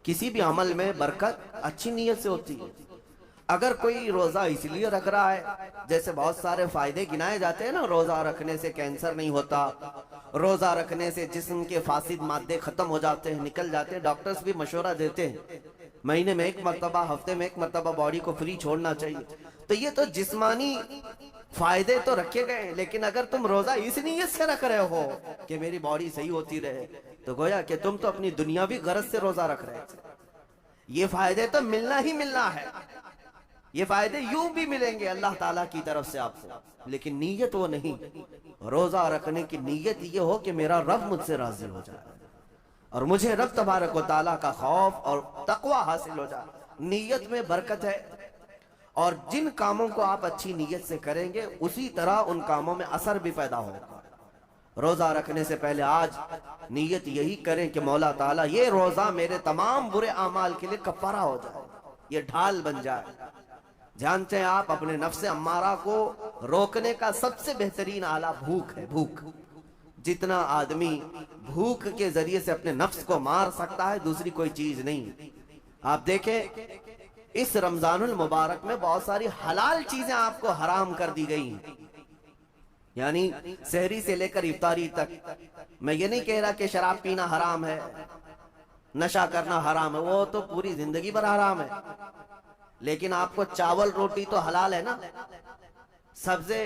کسی بھی عمل میں برکت اچھی نیت سے ہوتی ہے۔ اگر کوئی روزہ اس لیے رکھ رہا ہے، جیسے بہت سارے فائدے گنائے جاتے ہیں نا، روزہ رکھنے سے کینسر نہیں ہوتا، روزہ رکھنے سے جسم کے فاسد مادے ختم ہو جاتے ہیں، نکل جاتے ہیں، ڈاکٹرز بھی مشورہ دیتے ہیں مہینے میں ایک مرتبہ، ہفتے میں ایک مرتبہ باڈی کو فری چھوڑنا چاہیے۔ تو یہ تو جسمانی فائدے تو رکھے گئے ہیں، لیکن اگر تم روزہ اس نیت سے رکھ رہے ہو کہ میری باڈی صحیح ہوتی رہے، تو گویا کہ تم تو اپنی دنیاوی غرض سے روزہ رکھ رہے ہو۔ یہ فائدے تو ملنا ہی ملنا ہے، یہ فائدے یوں بھی ملیں گے اللہ تعالیٰ کی طرف سے آپ کو، لیکن نیت وہ نہیں۔ روزہ رکھنے کی نیت یہ ہو کہ میرا رب مجھ سے راضی ہو جائے اور مجھے رب تبارک و تعالیٰ کا خوف اور تقوی حاصل ہو جائے۔ نیت میں برکت ہے، اور جن کاموں کو آپ اچھی نیت سے کریں گے اسی طرح ان کاموں میں اثر بھی پیدا ہوگا۔ روزہ رکھنے سے پہلے آج نیت یہی کریں کہ مولا تعالیٰ یہ روزہ میرے تمام برے اعمال کے لیے کفارہ ہو جائے، یہ ڈھال بن جائے۔ جانتے ہیں آپ، اپنے نفس امارہ کو روکنے کا سب سے بہترین آلہ بھوک ہے، بھوک۔ جتنا آدمی بھوک کے ذریعے سے اپنے نفس کو مار سکتا ہے، دوسری کوئی چیز نہیں۔ آپ دیکھیں اس رمضان المبارک میں بہت ساری حلال چیزیں آپ کو حرام کر دی گئی ہیں، یعنی سحری سے لے کر افطاری تک۔ میں یہ نہیں کہہ رہا کہ شراب پینا حرام ہے، نشہ کرنا حرام ہے، وہ تو پوری زندگی پر حرام ہے، لیکن آپ کو چاول روٹی تو حلال ہے نا، سبزے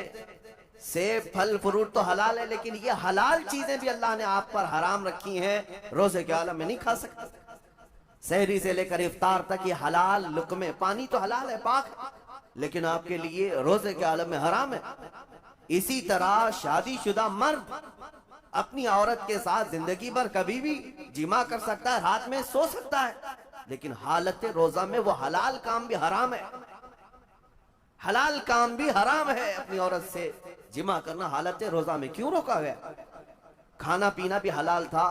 سیب پھل فروٹ تو حلال ہے، لیکن یہ حلال چیزیں بھی اللہ نے آپ پر حرام رکھی ہیں، روزے کے عالم میں نہیں کھا سکتے۔ سحری سے لے کر افطار تک یہ حلال لقمے، پانی تو حلال ہے، پاک ہے، لیکن آپ کے لیے روزے کے عالم میں حرام ہے۔ اسی طرح شادی شدہ مرد اپنی عورت کے ساتھ زندگی بھر کبھی بھی جمع کر سکتا ہے، رات میں سو سکتا ہے، لیکن حالت روزہ میں وہ حلال کام بھی حرام ہے، حلال کام بھی حرام ہے۔ اپنی عورت سے جمع کرنا حالت روزہ میں کیوں روکا گیا؟ کھانا پینا بھی حلال تھا،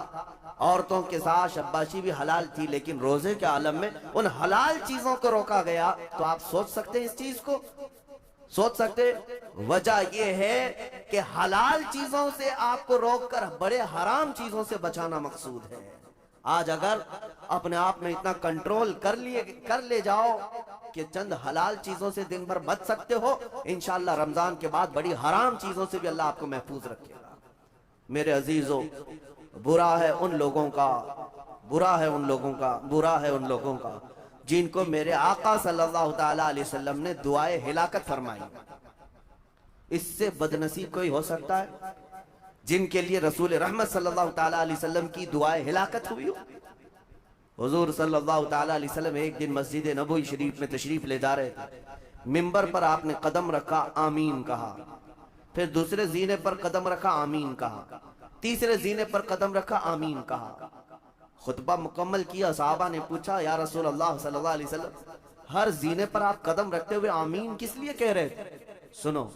عورتوں کے ساتھ شباشی بھی حلال تھی، لیکن روزے کے عالم میں ان حلال چیزوں کو روکا گیا۔ تو آپ سوچ سکتے ہیں اس چیز کو، سوچ سکتے؟ وجہ یہ ہے کہ حلال چیزوں سے آپ کو روک کر بڑے حرام چیزوں سے بچانا مقصود ہے۔ آج اگر اپنے آپ میں اتنا کنٹرول کر لے جاؤ کہ چند حلال چیزوں سے دن بھر بچ سکتے ہو، انشاءاللہ رمضان کے بعد بڑی حرام چیزوں سے بھی اللہ آپ کو محفوظ رکھے گا۔ میرے عزیزو، برا ہے ان لوگوں کا، برا ہے ان لوگوں کا، برا ہے ان لوگوں کا جن کو میرے آقا صلی اللہ تعالیٰ علیہ وسلم نے دعائے ہلاکت فرمائی۔ اس سے بدنصیب کوئی ہو سکتا ہے جن کے لیے رسول رحمت صلی اللہ تعالیٰ علیہ وسلم کی دعائے ہلاکت ہوئی ہو؟ حضور صلی اللہ تعالیٰ علیہ وسلم ایک دن مسجد نبوی شریف میں تشریف لے جا رہے تھے، منبر پر آپ نے قدم رکھا، آمین کہا، پھر دوسرے زینے پر قدم رکھا، آمین کہا، تیسرے زینے پر قدم رکھا، آمین کہا۔ خطبہ مکمل کیا، صحابہ نے پوچھا یا رسول اللہ صلی اللہ علیہ وسلم، ہر زینے پر آپ قدم رکھتے ہوئے آمین کس لیے کہہ رہے تھے؟ سنو،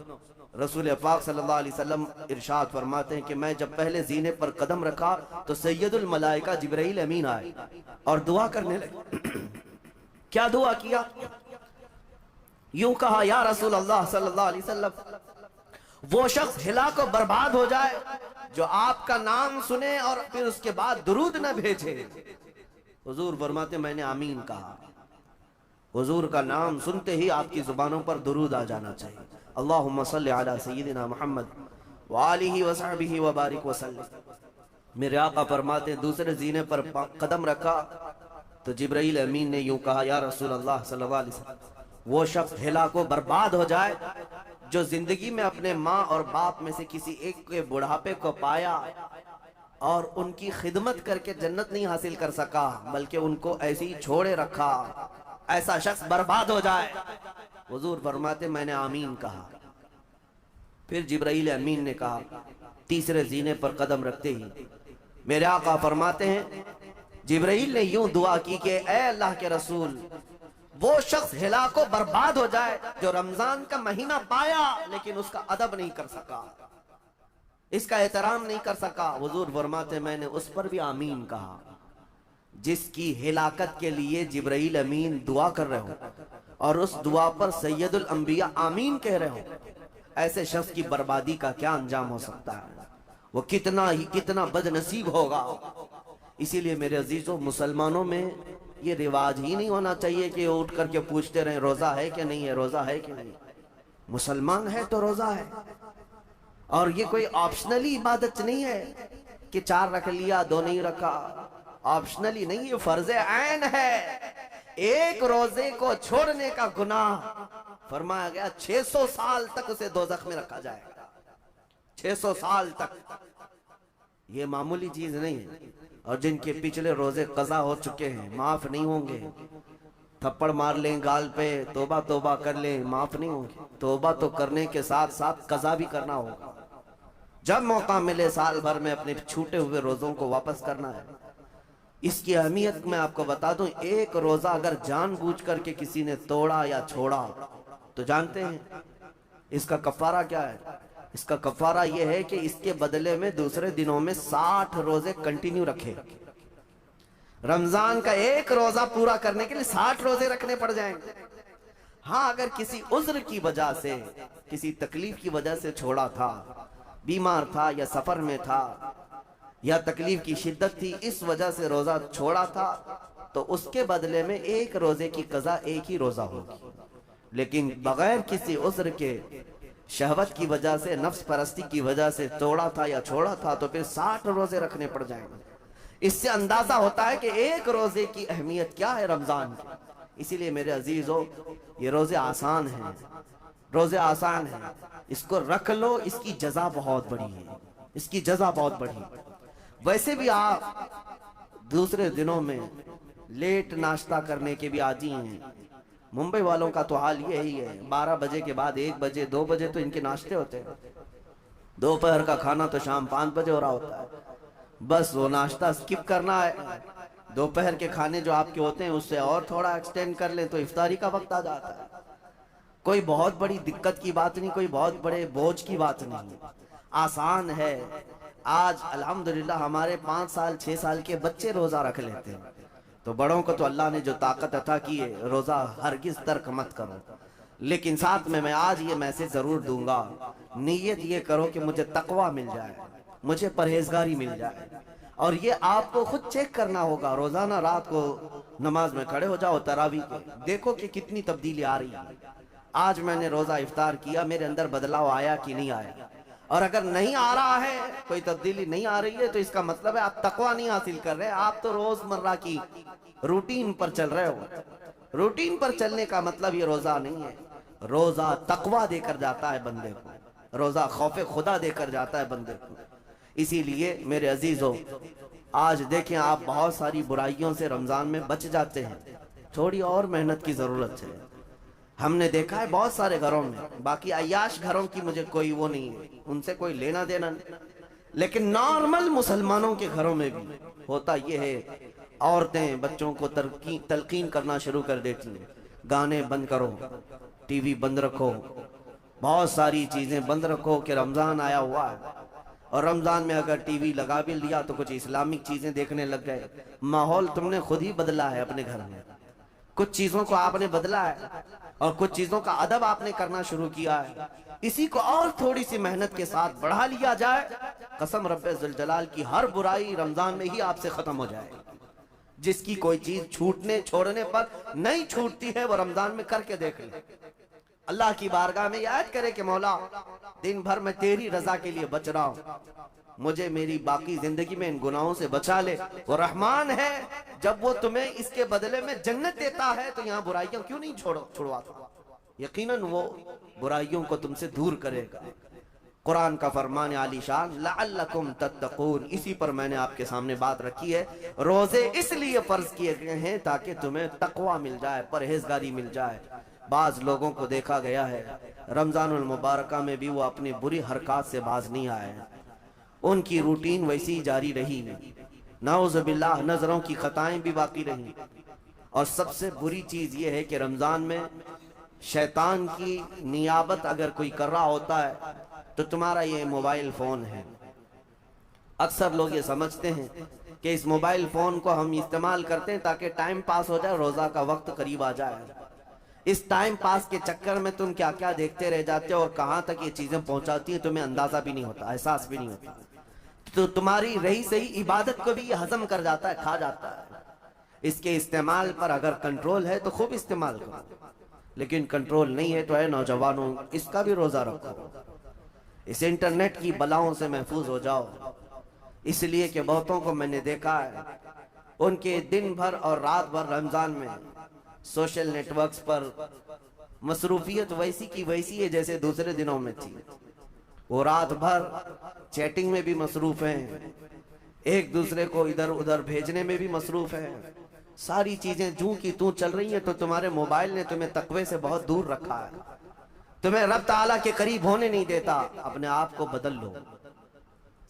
رسول پاک صلی اللہ علیہ وسلم ارشاد فرماتے ہیں کہ میں جب پہلے زینے پر قدم رکھا تو سید الملائکہ جبرائیل امین آئے اور دعا کرنے لگے۔ کیا دعا کیا؟ یوں کہا، یا رسول اللہ صلی اللہ علیہ وسلم، وہ شخص ہلاک و برباد ہو جائے جو آپ کا نام سنے اور پھر اس کے بعد درود نہ بھیجے۔ حضور فرماتے میں نے آمین کہا۔ حضور کا نام سنتے ہی آپ کی زبانوں پر درود آ جانا چاہیے، اللہم صلی علی سیدنا محمد وآلہ وصحبہ وبارک وسلم۔ میرے آقا فرماتے ہیں دوسرے زینے پر قدم رکھا تو جبرائیل امین نے یوں کہا، یا رسول اللہ صلی اللہ علیہ وسلم، وہ شخص ہلاک و برباد ہو جائے جو زندگی میں اپنے ماں اور باپ میں سے کسی ایک کے بڑھاپے کو پایا اور ان کی خدمت کر کے جنت نہیں حاصل کر سکا بلکہ ان کو ایسے ہی چھوڑے رکھا، ایسا شخص برباد ہو جائے۔ حضور فرماتے میں نے آمین کہا۔ پھر جبرائیل امین نے کہا، تیسرے زینے پر قدم رکھتے ہی میرے آقا فرماتے ہیں جبرائیل نے یوں دعا کی کہ اے اللہ کے رسول، وہ شخص ہلاک و برباد ہو جائے جو رمضان کا مہینہ پایا لیکن اس کا ادب نہیں کر سکا، اس کا احترام نہیں کر سکا۔ حضور فرماتے میں نے اس پر بھی آمین کہا۔ جس کی ہلاکت کے لیے جبرائیل امین دعا کر رہے ہوں اور اس دعا پر سید الانبیاء آمین کہہ رہے ہوں، ایسے شخص کی بربادی کا کیا انجام ہو سکتا ہے؟ وہ کتنا بد نصیب ہوگا۔ اسی لیے میرے عزیزوں، مسلمانوں میں یہ رواج ہی نہیں ہونا چاہیے کہ اٹھ کر کے پوچھتے رہیں روزہ ہے کہ نہیں ہے، روزہ ہے کہ نہیں۔ مسلمان ہے تو روزہ ہے، اور یہ کوئی آپشنلی عبادت نہیں ہے کہ 4 رکھ لیا 2 نہیں رکھا، آپشنلی نہیں، یہ فرض عین ہے۔ ایک روزے کو چھوڑنے کا گناہ فرمایا گیا 600 سال تک اسے دوزخ میں رکھا جائے گا، 600 سال تک۔ یہ معمولی چیز نہیں ہے۔ اور جن کے پچھلے روزے قضا ہو چکے ہیں معاف نہیں ہوں گے، تھپڑ مار لیں گال پہ، توبہ توبہ کر لیں، معاف نہیں ہوں گے۔ توبہ تو کرنے کے ساتھ ساتھ قضا بھی کرنا ہوگا، جب موقع ملے سال بھر میں اپنے چھوٹے ہوئے روزوں کو واپس کرنا ہے۔ اس کی اہمیت میں آپ کو بتا دوں، ایک روزہ اگر جان بوجھ کر کے کسی نے توڑا یا چھوڑا تو جانتے ہیں اس کا کفارہ کیا ہے؟ اس کا کفارہ یہ ہے کہ اس کے بدلے میں دوسرے دنوں میں 60 روزے کنٹینیو رکھے۔ رمضان کا ایک روزہ پورا کرنے کے لیے 60 روزے رکھنے پڑ جائیں گے۔ ہاں اگر کسی عذر کی وجہ سے، کسی تکلیف کی وجہ سے چھوڑا تھا، بیمار تھا یا سفر میں تھا یا تکلیف کی شدت تھی، اس وجہ سے روزہ چھوڑا تھا، تو اس کے بدلے میں ایک روزے کی قضا ایک ہی روزہ ہوگی۔ لیکن بغیر کسی عذر کے، شہوت کی وجہ سے، نفس پرستی کی وجہ سے توڑا تھا یا چھوڑا تھا تو پھر 60 روزے رکھنے پڑ جائیں گے۔ اس سے اندازہ ہوتا ہے کہ ایک روزے کی اہمیت کیا ہے رمضان کی۔ اسی لیے میرے عزیزو، یہ روزے آسان ہیں، روزے آسان ہیں، اس کو رکھ لو، اس کی جزا بہت بڑی ہے، اس کی جزا بہت بڑی ہے۔ ویسے بھی آپ دوسرے دنوں میں لیٹ ناشتہ کرنے کے بھی عادی ہیں۔ ممبئی والوں کا تو حال یہی ہے، 12 بجے کے بعد 1 بجے 2 بجے تو ان کے ناشتے ہوتے ہیں، دوپہر کا کھانا تو شام 5 بجے ہو رہا ہوتا ہے۔ بس وہ ناشتہ سکپ کرنا ہے، دوپہر کے کھانے جو آپ کے ہوتے ہیں اس سے اور تھوڑا ایکسٹینڈ کر لیں تو افطاری کا وقت آ جاتا ہے۔ کوئی بہت بڑی دقت کی بات نہیں، کوئی بہت بڑے بوجھ کی بات نہیں، آسان ہے۔ آج الحمدللہ ہمارے 5 سال 6 سال کے بچے روزہ رکھ لیتے ہیں، تو بڑوں کو تو اللہ نے جو طاقت عطا کی ہے، روزہ ہرگز ترک مت کرو۔ لیکن ساتھ میں آج یہ میسج ضرور دوں گا، نیت یہ کرو کہ مجھے تقوی مل جائے، مجھے پرہیزگاری مل جائے۔ اور یہ آپ کو خود چیک کرنا ہوگا، روزانہ رات کو نماز میں کھڑے ہو جاؤ تراویح کے، دیکھو کہ کتنی تبدیلی آ رہی ہے۔ آج میں نے روزہ افطار کیا، میرے اندر بدلاؤ آیا کہ نہیں آیا؟ اور اگر نہیں آ رہا ہے، کوئی تبدیلی نہیں آ رہی ہے، تو اس کا مطلب ہے آپ تقوی نہیں حاصل کر رہے، آپ تو روز مرہ کی روٹین پر چل رہے ہو۔ روٹین پر چلنے کا مطلب یہ روزہ نہیں ہے۔ روزہ تقوی دے کر جاتا ہے بندے کو، روزہ خوف خدا دے کر جاتا ہے بندے کو۔ اسی لیے میرے عزیزو، آج دیکھیں آپ بہت ساری برائیوں سے رمضان میں بچ جاتے ہیں، تھوڑی اور محنت کی ضرورت ہے۔ ہم نے دیکھا ہے بہت سارے گھروں میں، باقی عیاش گھروں کی مجھے کوئی وہ نہیں ہے، ان سے کوئی لینا دینا نہیں، لیکن نارمل مسلمانوں کے گھروں میں بھی ہوتا یہ ہے، عورتیں بچوں کو تلقین کرنا شروع کر دیتی ہیں، گانے بند کرو، ٹی وی بند رکھو، بہت ساری چیزیں بند رکھو کہ رمضان آیا ہوا ہے۔ اور رمضان میں اگر ٹی وی لگا بھی لیا تو کچھ اسلامک چیزیں دیکھنے لگ گئے۔ ماحول تم نے خود ہی بدلا ہے اپنے گھر میں، کچھ چیزوں کو آپ نے بدلا ہے اور کچھ چیزوں کا ادب آپ نے کرنا شروع کیا ہے۔ اسی کو اور تھوڑی سی محنت کے ساتھ بڑھا لیا جائے، قسم رب ذوالجلال کی، ہر برائی رمضان میں ہی آپ سے ختم ہو جائے۔ جس کی کوئی چیز چھوڑنے پر نہیں چھوٹتی ہے، وہ رمضان میں کر کے دیکھ لے، اللہ کی بارگاہ میں یاد کرے کہ مولا دن بھر میں تیری رضا کے لیے بچ رہا ہوں، مجھے میری باقی زندگی میں ان گناہوں سے بچا لے۔ وہ رحمان ہے، جب وہ تمہیں اس کے بدلے میں جنت دیتا ہے تو یہاں برائیاں کیوں نہیں چھڑواتا؟ یقیناً وہ برائیوں کو تم سے دور کرے گا۔ قرآن کا فرمان عالی شان، لعلکم تتقون، اسی پر میں نے آپ کے سامنے بات رکھی ہے۔ روزے اس لیے فرض کیے گئے ہیں تاکہ تمہیں تقوی مل جائے، پرہیزگاری مل جائے۔ بعض لوگوں کو دیکھا گیا ہے رمضان المبارکہ میں بھی وہ اپنی بری حرکات سے باز نہیں آئے، ان کی روٹین ویسی جاری رہی، نعوذ باللہ نظروں کی خطائیں بھی باقی رہیں۔ اور سب سے بری چیز یہ ہے کہ رمضان میں شیطان کی نیابت اگر کوئی کر رہا ہوتا ہے تو تمہارا یہ موبائل فون ہے۔ اکثر لوگ یہ سمجھتے ہیں کہ اس موبائل فون کو ہم استعمال کرتے ہیں تاکہ ٹائم پاس ہو جائے، روزہ کا وقت قریب آ جائے۔ اس ٹائم پاس کے چکر میں تم کیا کیا دیکھتے رہ جاتے ہو اور کہاں تک یہ چیزیں پہنچاتی ہیں تمہیں اندازہ بھی نہیں ہوتا، احساس بھی نہیں ہوتا، تو تمہاری رہی صحیح عبادت کو بھی یہ ہضم کر جاتا ہے، کھا جاتا ہے۔ اس کے استعمال پر اگر کنٹرول ہے تو خوب استعمال کرو، لیکن کنٹرول نہیں ہے تو اے نوجوانوں اس کا بھی روزہ رکھو، اس انٹرنیٹ کی بلاؤں سے محفوظ ہو جاؤ۔ اس لیے کہ بہتوں کو میں نے دیکھا ہے ان کے دن بھر اور رات بھر رمضان میں سوشل نیٹ ورکس پر مصروفیت ویسی کی ویسی ہے جیسے دوسرے دنوں میں تھی۔ وہ رات بھر چیٹنگ میں بھی مصروف ہیں، ایک دوسرے کو ادھر ادھر بھیجنے میں بھی مصروف ہیں، ساری چیزیں جوں کی توں چل رہی ہیں۔ تو تمہارے موبائل نے تمہیں تقوی سے بہت دور رکھا ہے، تمہیں رب تعالیٰ کے قریب ہونے نہیں دیتا۔ اپنے آپ کو بدل لو۔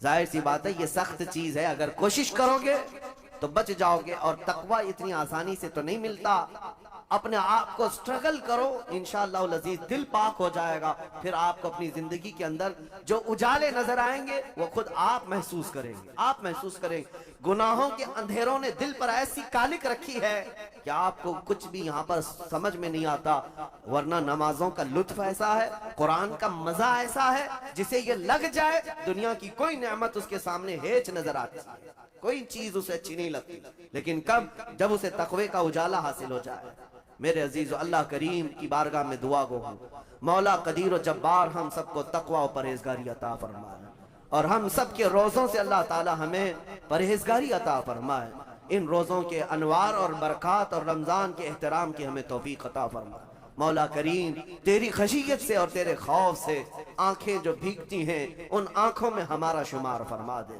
ظاہر سی بات ہے یہ سخت چیز ہے، اگر کوشش کرو گے تو بچ جاؤ گے، اور تقوی اتنی آسانی سے تو نہیں ملتا۔ اپنے آپ کو سٹرگل کرو، انشاءاللہ العزیز دل پاک ہو جائے گا، پھر آپ کو اپنی زندگی کے اندر جو اجالے نظر آئیں گے وہ خود آپ محسوس کریں گے، آپ محسوس کریں گے۔ گناہوں کے اندھیروں نے دل پر ایسی کالک رکھی ہے کہ آپ کو کچھ بھی یہاں پر سمجھ میں نہیں آتا، ورنہ نمازوں کا لطف ایسا ہے، قرآن کا مزہ ایسا ہے، جسے یہ لگ جائے دنیا کی کوئی نعمت اس کے سامنے ہیچ نظر آتی ہے، کوئی چیز اسے اچھی نہیں لگتی، لیکن کب؟ جب اسے تقوی کا اجالا حاصل ہو جائے۔ میرے عزیزو، اللہ کریم کی بارگاہ میں دعا گو ہوں، مولا قدیر و جبار ہم سب کو تقوی و پرہیزگاری عطا فرمائے، اور ہم سب کے روزوں سے اللہ تعالی ہمیں پرہیزگاری عطا فرمائے۔ ان روزوں کے انوار اور برکات اور رمضان کے احترام کی ہمیں توفیق عطا فرمائے۔ مولا کریم تیری خشیت سے اور تیرے خوف سے آنکھیں جو بھیگتی ہیں ان آنکھوں میں ہمارا شمار فرما دے۔